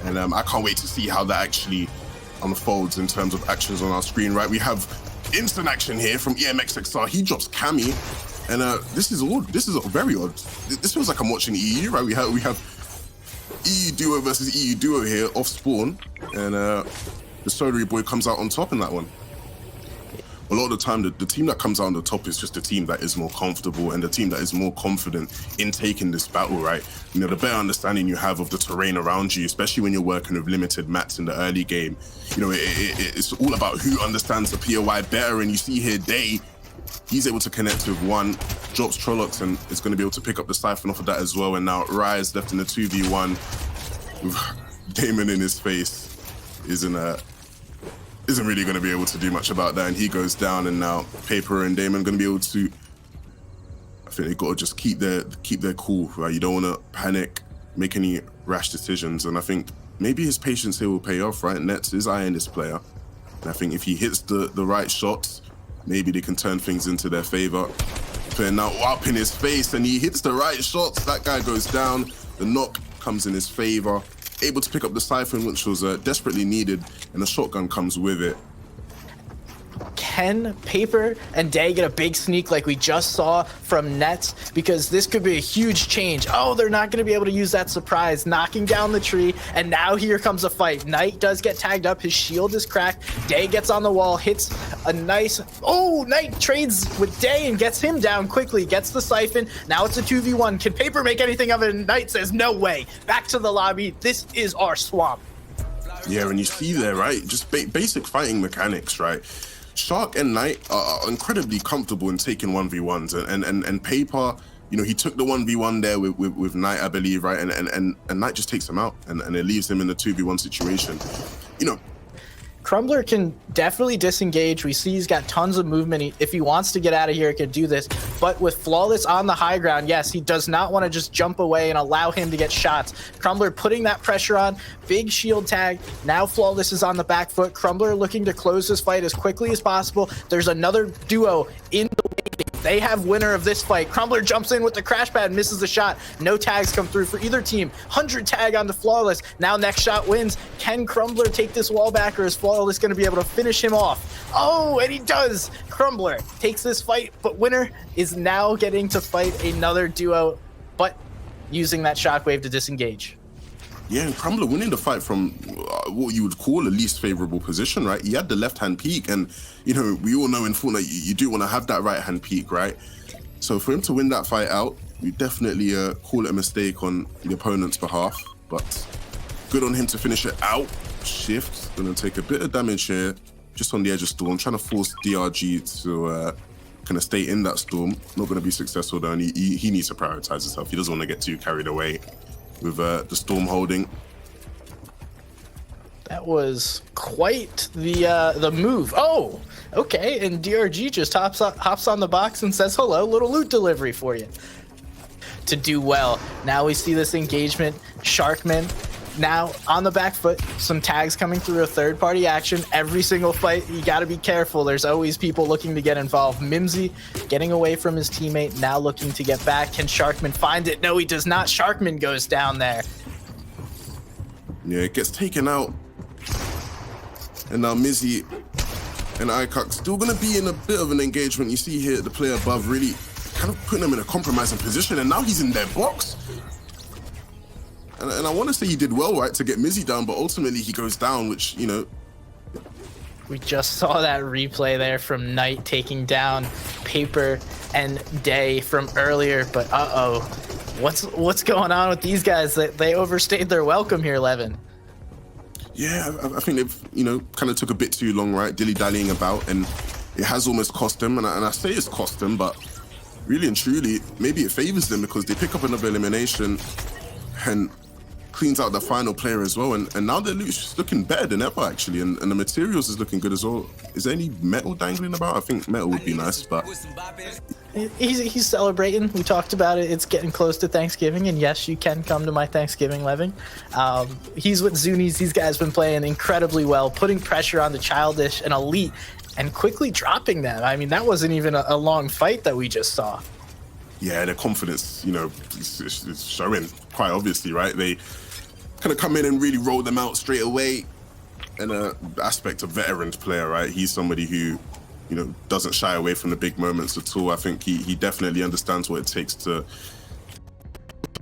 And I can't wait to see how that actually unfolds in terms of actions on our screen, right? We have instant action here from EMXXR. He drops Cammy, and this is very odd. This feels like I'm watching EU, right? We have EU duo versus EU duo here off spawn, and the Sodery boy comes out on top in that one. A lot of the time, the team that comes out on the top is just the team that is more comfortable and the team that is more confident in taking this battle, right? You know, the better understanding you have of the terrain around you, especially when you're working with limited mats in the early game, you know, it's all about who understands the POI better. And you see here, Day, he's able to connect with one, drops Trollocs, and is going to be able to pick up the Siphon off of that as well. And now Rise left in the 2v1 with Damon in his face isn't really going to be able to do much about that, and he goes down. And now Paper and Damon going to be able to, I think they've got to just keep their cool, right? You don't want to panic, make any rash decisions, and I think maybe his patience here will pay off, right? Nets is eyeing this player, and I think if he hits the right shots, maybe they can turn things into their favor. Player now up in his face, and he hits the right shots. That guy goes down, the knock comes in his favor. Able to pick up the Siphon, which was desperately needed, and the shotgun comes with it. Can Paper and Day get a big sneak like we just saw from Nets? Because this could be a huge change. Oh, they're not going to be able to use that surprise, knocking down the tree, and now here comes a fight. Knight does get tagged up, his shield is cracked. Day gets on the wall, hits a nice, oh, Knight trades with Day and gets him down quickly, gets the Siphon. Now it's a 2v1. Can Paper make anything of it? And Knight says, no way. Back to the lobby. This is our swamp. Yeah, and you see there, right? Just basic fighting mechanics, right? Shark and Knight are incredibly comfortable in taking 1v1s, and Paper, you know, he took the 1v1 there with Knight, I believe, right? And Knight just takes him out, and it leaves him in the 2v1 situation. You know, Crumbler can definitely disengage. We see he's got tons of movement. If he wants to get out of here, he can do this. But with Flawless on the high ground, yes, he does not want to just jump away and allow him to get shots. Crumbler putting that pressure on. Big shield tag. Now Flawless is on the back foot. Crumbler looking to close this fight as quickly as possible. There's another duo in the waiting. They have winner of this fight. Crumbler jumps in with the crash pad, misses the shot. No tags come through for either team. 100 tag onto Flawless. Now next shot wins. Can Crumbler take this wall back, or is Flawless going to be able to finish him off? Oh, and he does. Crumbler takes this fight, but winner is now getting to fight another duo, but using that shockwave to disengage. Yeah, and Crumbler winning the fight from what you would call a least favorable position, right? He had the left-hand peek, and, you know, we all know in Fortnite, you do want to have that right-hand peek, right? So for him to win that fight out, we definitely call it a mistake on the opponent's behalf, but good on him to finish it out. Shift, gonna take a bit of damage here, just on the edge of Storm, trying to force DRG to kind of stay in that Storm. Not gonna be successful though, and he needs to prioritize himself. He doesn't want to get too carried away with the Storm holding. That was quite the move. Oh, okay, and DRG just hops on the box and says, hello, little loot delivery for you. To do well. Now we see this engagement. Sharkman now on the back foot, some tags coming through a third-party action. Every single fight, you got to be careful. There's always people looking to get involved. Mimsy getting away from his teammate, now looking to get back. Can Sharkman find it? No, he does not. Sharkman goes down there. Yeah, it gets taken out. And now Mizzy and Icuk still going to be in a bit of an engagement. You see here the player above really kind of putting him in a compromising position, and now he's in their box. And I want to say he did well, right, to get Mizzy down, but ultimately he goes down, which, you know. We just saw that replay there from Knight taking down Paper and Day from earlier, but uh-oh. What's going on with these guys? They overstayed their welcome here, Levin. Yeah, I think they've, you know, kind of took a bit too long, right, dilly-dallying about, and it has almost cost them, and I say it's cost them, but really and truly, maybe it favors them because they pick up another elimination and cleans out the final player as well, and now their loot's looking better than ever, actually, and the materials is looking good as well. Is there any metal dangling about? I think metal would be nice, but he's celebrating. We talked about it. It's getting close to Thanksgiving, and yes, you can come to my Thanksgiving, Levin. He's with Zunies. These guys been playing incredibly well, putting pressure on the Childish and Elite, and quickly dropping them. I mean, that wasn't even a long fight that we just saw. Yeah, their confidence, you know, is showing quite obviously, right? They kind of come in and really roll them out straight away. And aspect of veteran player, right? He's somebody who, you know, doesn't shy away from the big moments at all. I think he definitely understands what it takes to.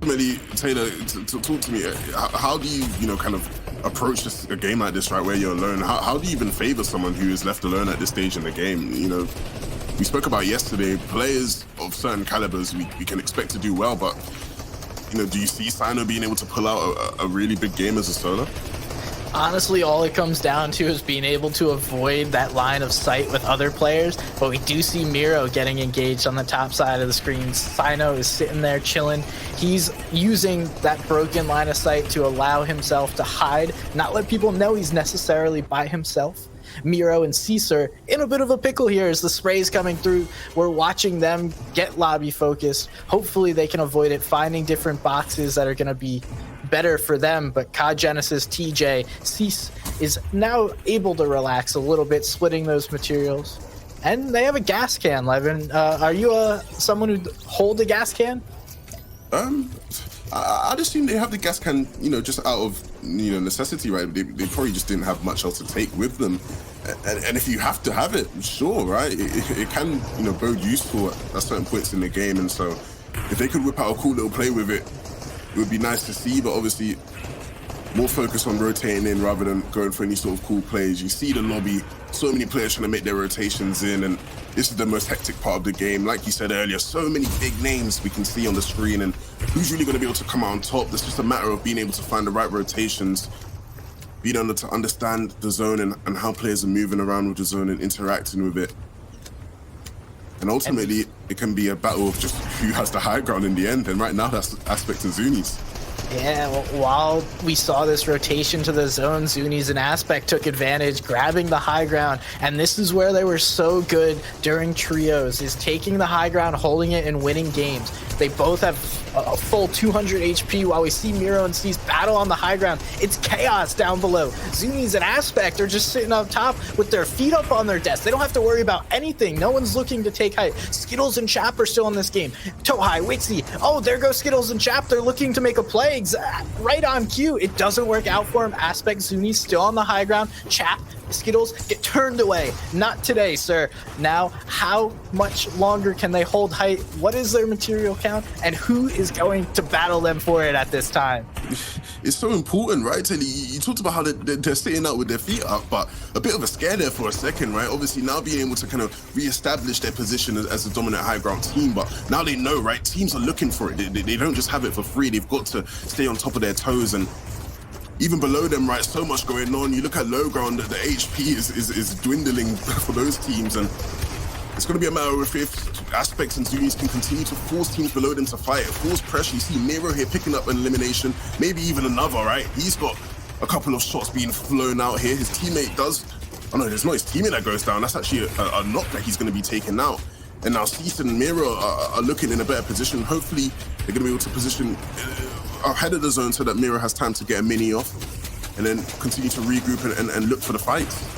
Ultimately, Taylor, to talk to me. How do you, you know, kind of approach a game like this, right, where you're alone? How do you even favor someone who is left alone at this stage in the game? You know, we spoke about yesterday, players of certain calibers we can expect to do well, but, you know, do you see Sino being able to pull out a really big game as a solo? Honestly, all it comes down to is being able to avoid that line of sight with other players, but we do see Miro getting engaged on the top side of the screen. Sino is sitting there chilling. He's using that broken line of sight to allow himself to hide, not let people know he's necessarily by himself. Miro and Caesar in a bit of a pickle here as the spray's coming through. We're watching them get lobby focused. Hopefully they can avoid it, finding different boxes that are going to be better for them, but COD Genesis, TJ, Cease is now able to relax a little bit, splitting those materials. And they have a gas can, Levin. Are you someone who hold a gas can? I'd assume they have the gas can, you know, just out of, you know, necessity, right? They probably just didn't have much else to take with them. And if you have to have it, sure, right? It can, you know, bode useful at certain points in the game. And so if they could whip out a cool little play with it, it would be nice to see, but obviously more focus on rotating in rather than going for any sort of cool plays. You see the lobby, so many players trying to make their rotations in, and this is the most hectic part of the game. Like you said earlier, so many big names we can see on the screen, and who's really going to be able to come out on top? It's just a matter of being able to find the right rotations, being able to understand the zone and how players are moving around with the zone and interacting with it. And ultimately, it can be a battle of just who has the high ground in the end. And right now, that's aspect of Zuni's. Yeah, well, while we saw this rotation to the zone, Zuni's and Aspect took advantage, grabbing the high ground. And this is where they were so good during trios, is taking the high ground, holding it, and winning games. They both have a full 200 HP while we see Miro and Cease battle on the high ground. It's chaos down below. Zuni's and Aspect are just sitting up top with their feet up on their desk. They don't have to worry about anything. No one's looking to take height. Skittles and Chap are still in this game. Tohai, Wixie. Oh, there goes Skittles and Chap. They're looking to make a play. Right on cue. It doesn't work out for him. Aspect, Zuni still on the high ground. Chap, Skittles get turned away. Not today, sir. Now, how much longer can they hold height? What is their material count? And who is going to battle them for it at this time? It's so important, right? You talked about how they're sitting out with their feet up, but a bit of a scare there for a second, right? Obviously, now being able to kind of re-establish their position as a dominant high ground team, but now they know, right? Teams are looking for it. They don't just have it for free. They've got to stay on top of their toes, and even below them, right, so much going on. You look at low ground, the HP is dwindling for those teams, and it's going to be a matter of if Aspects and Zunis can continue to force teams below them to fight, force pressure. You see Miro here picking up an elimination, maybe even another, right? He's got a couple of shots being flown out here. His teammate does, oh no, there's not his teammate that goes down. That's actually a knock that he's going to be taken out. And now Cease and Miro are looking in a better position. Hopefully, they're going to be able to position ahead of the zone so that Miro has time to get a mini off and then continue to regroup and look for the fights.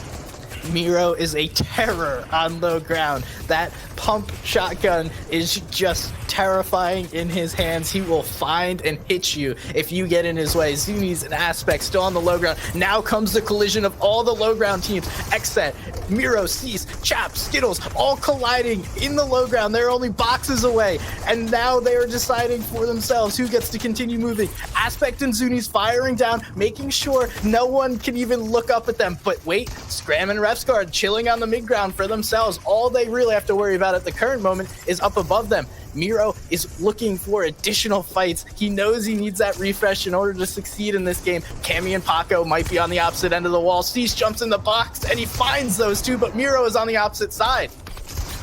Miro is a terror on low ground. That pump shotgun is just terrifying in his hands. He will find and hit you if you get in his way. Zuni's and Aspect still on the low ground. Now comes the collision of all the low ground teams. Xset, Miro, Cease, Chap, Skittles, all colliding in the low ground. They're only boxes away. And now they are deciding for themselves who gets to continue moving. Aspect and Zuni's firing down, making sure no one can even look up at them. But wait, Scram and Refsguard chilling on the mid ground for themselves. All they really have to worry about at the current moment is up above them. Miro is looking for additional fights. He knows he needs that refresh in order to succeed in this game. Cammy and Paco might be on the opposite end of the wall. Cease jumps in the box and he finds those two, but Miro is on the opposite side.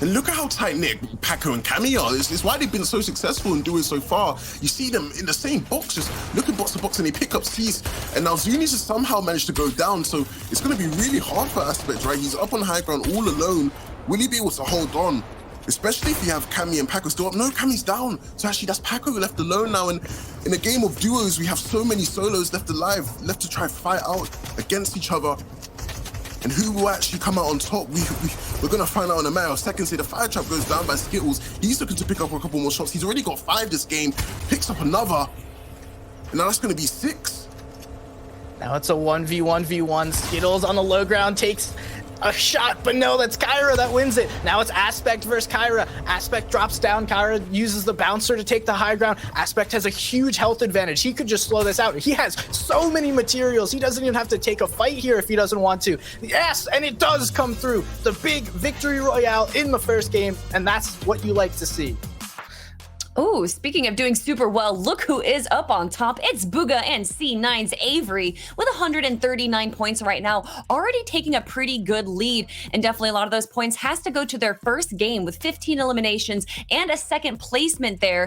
And look at how tight-knit Paco and Cammy are. It's why they've been so successful in doing so far. You see them in the same box, just looking box to box, and they pick up Cease. And now Zunis has somehow managed to go down, so it's going to be really hard for Aspect, right? He's up on high ground all alone. Will he be able to hold on? Especially if you have Cammy and Paco still up. No, Cammy's down. So actually, that's Paco left alone now. And in a game of duos, we have so many solos left alive, left to try fight out against each other. And who will actually come out on top? We're going to find out in a matter of seconds here. The fire trap goes down by Skittles. He's looking to pick up a couple more shots. He's already got 5 this game. Picks up another. And now that's going to be 6. Now it's a 1v1v1. Skittles on the low ground takes a shot, but no, that's Kyra that wins it. Now it's Aspect versus Kyra. Aspect drops down. Kyra uses the bouncer to take the high ground. Aspect has a huge health advantage. He could just slow this out. He has so many materials. He doesn't even have to take a fight here if he doesn't want to. Yes, and it does come through. The big victory royale in the first game, and that's what you like to see. Oh, speaking of doing super well, look who is up on top. It's Booga and C9's Avery with 139 points right now, already taking a pretty good lead. And definitely a lot of those points has to go to their first game with 15 eliminations and a second placement there.